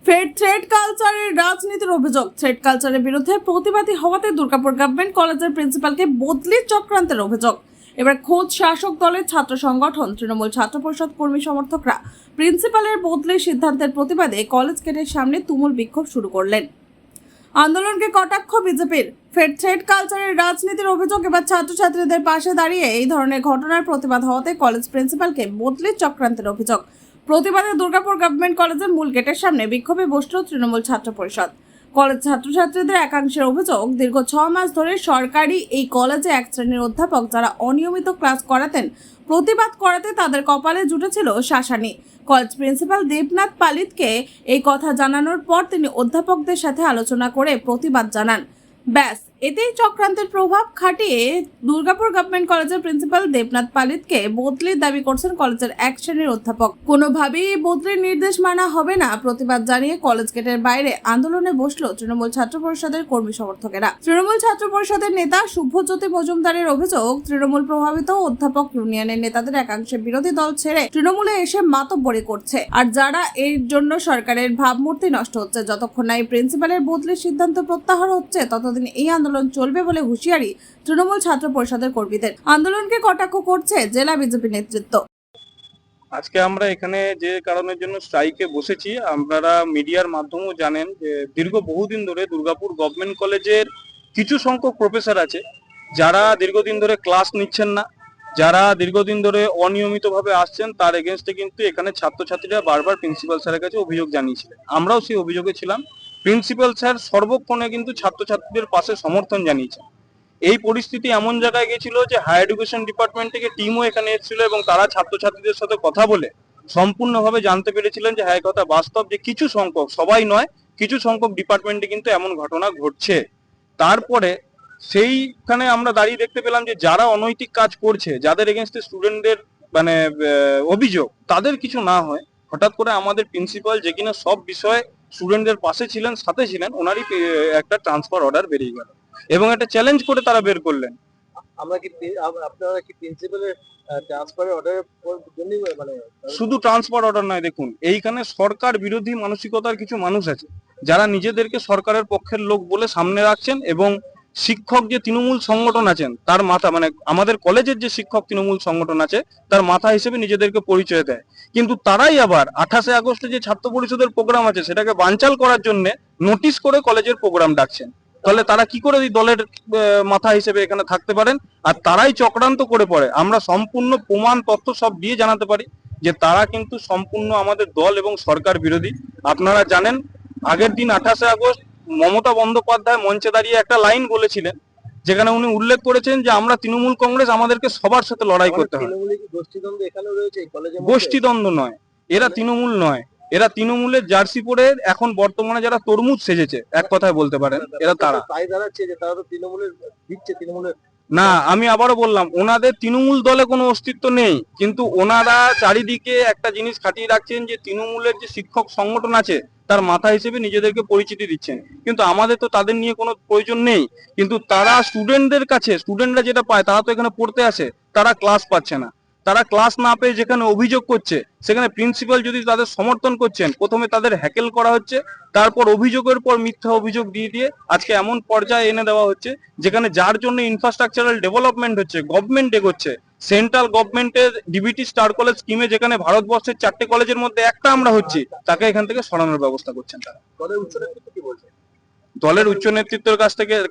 ফের থ্রেড কালচারের রাজনীতির অভিযোগ। থ্রেড কালচারের বিরুদ্ধে প্রতিবাদী হওয়াতে দুর্গাপুর গভর্নমেন্ট কলেজের প্রিন্সিপালকে বদলির চক্রান্তের অভিযোগ। এবার খোদ শাসক দলের ছাত্র সংগঠন তৃণমূল ছাত্র পরিষদ কর্মী সমর্থকরা প্রিন্সিপালের বদলির সিদ্ধান্তের প্রতিবাদে কলেজ গেটের সামনে তুমুল বিক্ষোভ শুরু করলেন। আন্দোলনকে কটাক্ষ বিজেপির। ফের থ্রেড কালচারের রাজনীতির অভিযোগ। এবার ছাত্রছাত্রীদের পাশে দাঁড়িয়ে এই ধরনের ঘটনার প্রতিবাদ হওয়াতে কলেজ প্রিন্সিপালকে বদলির চক্রান্তের অভিযোগ। প্রতিবাদে দুর্গাপুর গভর্নমেন্ট কলেজের মূল গেটের সামনে বিক্ষোভে বসল তৃণমূল ছাত্র পরিষদ। কলেজ ছাত্রছাত্রীদের একাংশের অভিযোগ, দীর্ঘ 6 মাস ধরে সরকারি এই কলেজে এক শ্রেণীর অধ্যাপক যারা অনিয়মিত ক্লাস করাতেন, প্রতিবাদ করাতে তাদের কপালে জুটেছিল শাসানি। কলেজ প্রিন্সিপাল দেবনাথ পালিতকে এই কথা জানানোর পর তিনি অধ্যাপকদের সাথে আলোচনা করে প্রতিবাদ জানান। ব্যাস, এতেই চক্রান্তের প্রভাব খাটিয়ে দুর্গাপুর গভর্নমেন্ট কলেজের প্রিন্সিপাল দেবনাথ পালিতকে বদলির দাবি করছেন কলেজের এক শ্রেণীর অধ্যাপক। কোনোভাবেই বদলির নির্দেশ মানা হবে না, প্রতিবাদ জানিয়ে কলেজ গেটের বাইরে আন্দোলনে বসলো তৃণমূল ছাত্র পরিষদের কর্মী সমর্থকেরা। তৃণমূল ছাত্র পরিষদের নেতা শুভজ্যোতি মজুমদারের অভিযোগ, তৃণমূল প্রভাবিত অধ্যাপক ইউনিয়নের নেতাদের একাংশে বিরোধী দল ছেড়ে তৃণমূলে এসে মাতব্বরি করছে, আর যারা এর জন্য সরকারের ভাবমূর্তি নষ্ট হচ্ছে। যতক্ষণ না এই প্রিন্সিপালের বদলির সিদ্ধান্ত প্রত্যাহার হচ্ছে ততদিন এই আন্দোলন চলবে বলে হুঁশিয়ারি তৃণমূল ছাত্র পরিষদের কর্মীদের। আন্দোলনকে কটাক্ষ করছে জেলা বিজেপি নেতৃত্ব। আজকে আমরা এখানে যে কারণের জন্য স্ট্রাইকে বসেছি, আপনারা মিডিয়ার মাধ্যমেও জানেন যে দীর্ঘ বহুদিন ধরে দুর্গাপুর গভর্নমেন্ট কলেজের কিছু সংখ্যক প্রফেসর আছে যারা দীর্ঘদিন ধরে ক্লাস নিচ্ছেন না, যারা দীর্ঘদিন ধরে অনিয়মিতভাবে আসছেন। তার এগেনস্টে কিন্তু এখানে ছাত্রছাত্রীরা বারবার প্রিন্সিপাল স্যারের কাছে অভিযোগ জানিয়েছিলেন। আমরাও সেই অভিযোগে ছিলাম। প্রিন্সিপাল স্যার সর্বক্ষণে কিন্তু ছাত্রছাত্রীদের পাশে সমর্থন জানিয়েছেন। এই পরিস্থিতি এমন জায়গায় গেছিল যে হায়ার এডুকেশন ডিপার্টমেন্ট থেকে টিমও এখানে এসেছিল এবং তারা ছাত্রছাত্রীদের সাথে কথা বলে সম্পূর্ণভাবে জানতে পেরেছিলেন যে হ্যাঁ, কথা বাস্তব যে কিছু সংখ্যক, সবাই নয়, কিছু সংখ্যক ডিপার্টমেন্টে কিন্তু এমন ঘটনা ঘটছে। তারপরে সেইখানে আমরা দাঁড়িয়ে দেখতে পেলাম যে যারা অনৈতিক কাজ করছে, যাদের এগেনস্টে স্টুডেন্টদের অভিযোগ, তাদের কিছু না হয় হঠাৎ করে আমাদের প্রিন্সিপাল, যে কিনা সব বিষয়ে স্টুডেন্টদের পাশে ছিলেন, সাথে ছিলেন, ওনারই একটা ট্রান্সফার অর্ডার বেরিয়ে গেল এবং একটা চ্যালেঞ্জ করে তারা বের করলেন। আপনারা কি প্রিন্সিপালের ট্রান্সফার অর্ডারের জন্য মানে শুধু ট্রান্সফার অর্ডার নয়, দেখুন এইখানে সরকার বিরোধী মানসিকতার কিছু মানুষ আছে যারা নিজেদেরকে সরকারের পক্ষের লোক বলে সামনে রাখছেন এবং শিক্ষক যে তৃণমূল সংগঠন আছেন তার মাথা, মানে আমাদের কলেজের যে শিক্ষক তৃণমূল সংগঠন আছে তার মাথা হিসেবে নিজেদেরকে পরিচয় দেয়। কিন্তু তারাই আবার 28শে আগস্টে যে ছাত্র পরিষদের প্রোগ্রাম আছে সেটাকে বানচাল করার জন্য নোটিশ করে কলেজের প্রোগ্রাম ডাকছেন। তাহলে তারা কি করে এই দলের মাথা হিসেবে এখানে থাকতে পারেন? আর তারাই চক্রান্ত করে পড়ে। আমরা সম্পূর্ণ প্রমাণ তথ্য সব দিয়ে জানাতে পারি যে তারা কিন্তু সম্পূর্ণ আমাদের দল এবং সরকার বিরোধী। আপনারা জানেন আগের দিন 28শে আগস্ট মমতা বন্দ্যোপাধ্যায় মঞ্চে দাঁড়িয়ে একটা লাইন বলেছিলেন, যেখানে উনি উল্লেখ করেছেন যে আমরা তৃণমূল কংগ্রেস, আমাদেরকে সবার সাথে লড়াই করতে হবে। গোষ্ঠীদ্বন্দ্ব নয়, এরা তৃণমূল নয়, এরা তৃণমূলের জার্সি পরে এখন বর্তমানে যারা তরমুজ সেজেছে, এক কথায় বলতে পারেন এরা তারা। তাই দাঁড়াচ্ছে যে তারা তো তৃণমূলের দিচ্ছে, তৃণমূলের না, আমি আবারও বললাম ওনাদের তৃণমূল দলে কোনো অস্তিত্ব নেই, কিন্তু ওনারা চারিদিকে একটা জিনিস খাটিয়ে রাখছেন যে তৃণমূলের যে শিক্ষক সংগঠন আছে তার মাথা হিসেবে নিজেদেরকে পরিচিতি দিচ্ছেন। কিন্তু আমাদের তো তাদের নিয়ে কোনো প্রয়োজন নেই। কিন্তু তারা স্টুডেন্টদের কাছে, স্টুডেন্টরা যেটা পায়, তারা তো এখানে পড়তে আসে, তারা ক্লাস পাচ্ছে না। তারা ক্লাস না পেয়ে যেখানে অভিযোগ করছে, সেখানে প্রিন্সিপাল যদি তাদের সমর্থন করছেন, প্রথমে তাদের হ্যাকেল করা হচ্ছে, তারপর অভিযোগের পর মিথ্যা অভিযোগ দিয়ে দিয়ে আজকে এমন পর্যায়ে এনে দেওয়া হচ্ছে যেখানে যার জন্য ইনফ্রাস্ট্রাকচারাল ডেভেলপমেন্ট হচ্ছে, গভর্নমেন্ট এগোচ্ছে। সেন্ট্রাল গভর্নমেন্টের ডিবিটি স্টার কলেজ স্কিমে যেখানে ভারতবর্ষের 4টে কলেজের মধ্যে একটা আমরা হচ্ছি, তাকে এখান থেকে সরানোর ব্যবস্থা করছেন তারা। দলের উচ্চ নেতৃত্ব কি বলছে? দলের উচ্চ নেতৃত্বের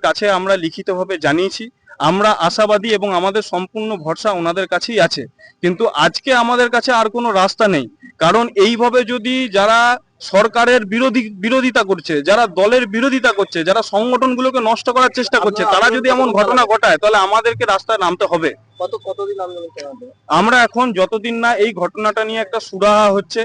কাছে আমরা লিখিতভাবে জানিয়েছি। আমরা আশাবাদী এবং আমাদের সম্পূর্ণ ভরসা ওনাদের কাছেই আছে। কিন্তু আজকে আমাদের কাছে আর কোনো রাস্তা নেই, কারণ এইভাবে যদি যারা সরকারের বিরোধিতা করছে, যারা দলের বিরোধিতা করছে, যারা সংগঠনগুলোকে নষ্ট করার চেষ্টা করছে, তারা যদি এমন ঘটনা ঘটায়, তাহলে আমাদেরকে রাস্তায় নামতে হবে। কতদিন আন্দোলন চালাবে? আমরা এখন যতদিন না এই ঘটনাটা নিয়ে একটা সুরাহা হচ্ছে,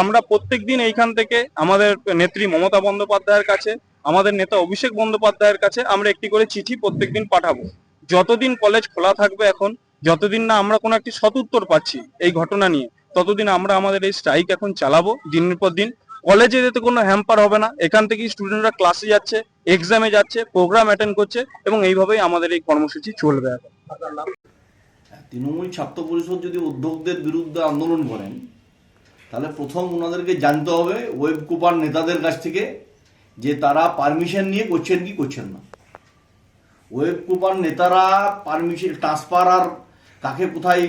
আমরা প্রত্যেকদিন এইখান থেকে আমাদের নেত্রী মমতা বন্দ্যোপাধ্যায়ের কাছে, আমাদের নেতা অভিষেক বন্দ্যোপাধ্যায়ের কাছে আমরা একটি করে চিঠি প্রত্যেকদিন পাঠাবো। যতদিন কলেজ খোলা থাকবে, এখন যতদিন না আমরা কোনো একটি সদুত্তর পাচ্ছি এই ঘটনা নিয়ে, ততদিন আমরা আমাদের এই স্ট্রাইক এখন চালাবো দিনের পর দিন। কলেজে যেতে কোনো হ্যাম্পার হবে না, এখান থেকেই স্টুডেন্টরা ক্লাসে যাচ্ছে, এক্সামে যাচ্ছে, প্রোগ্রাম অ্যাটেন্ড করছে এবং এইভাবেই আমাদের এই কর্মসূচি চলবে এখন। আপনার নাম? তৃণমূল ছাত্র পরিষদ যদি উদ্যোগদের বিরুদ্ধে আন্দোলন করেন, তাহলে প্রথম ওনাদেরকে জানতে হবে ওয়েব কুপার নেতাদের কাছ থেকে যে তারা পারমিশন নিয়ে করছেন কি করছেন না। ওয়েব কুপার নেতারা পারমিশন ট্রান্সফার আর কাকে কোথায়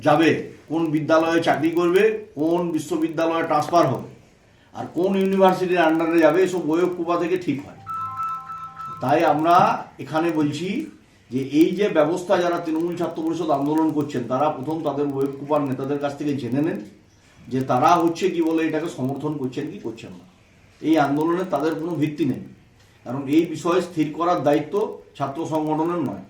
যাবে, কোন বিদ্যালয়ে চাকরি করবে, কোন বিশ্ববিদ্যালয়ে ট্রান্সফার হবে আর কোন ইউনিভার্সিটির আন্ডারে যাবে, এসব ওয়েব কুপা থেকে ঠিক হয়। তাই আমরা এখানে বলছি যে এই যে ব্যবস্থা যারা তৃণমূল ছাত্র পরিষদ আন্দোলন করছেন তারা প্রথম তাদের ওয়েব কুপার নেতাদের কাছ থেকে জেনে নেন যে তারা হচ্ছে কি বলে এটাকে সমর্থন করছেন কি করছেন না। এই আন্দোলনে তাদের কোনো ভিত্তি নেই, কারণ এই বিষয়ে স্থির করার দায়িত্ব ছাত্র সংগঠনের নয়।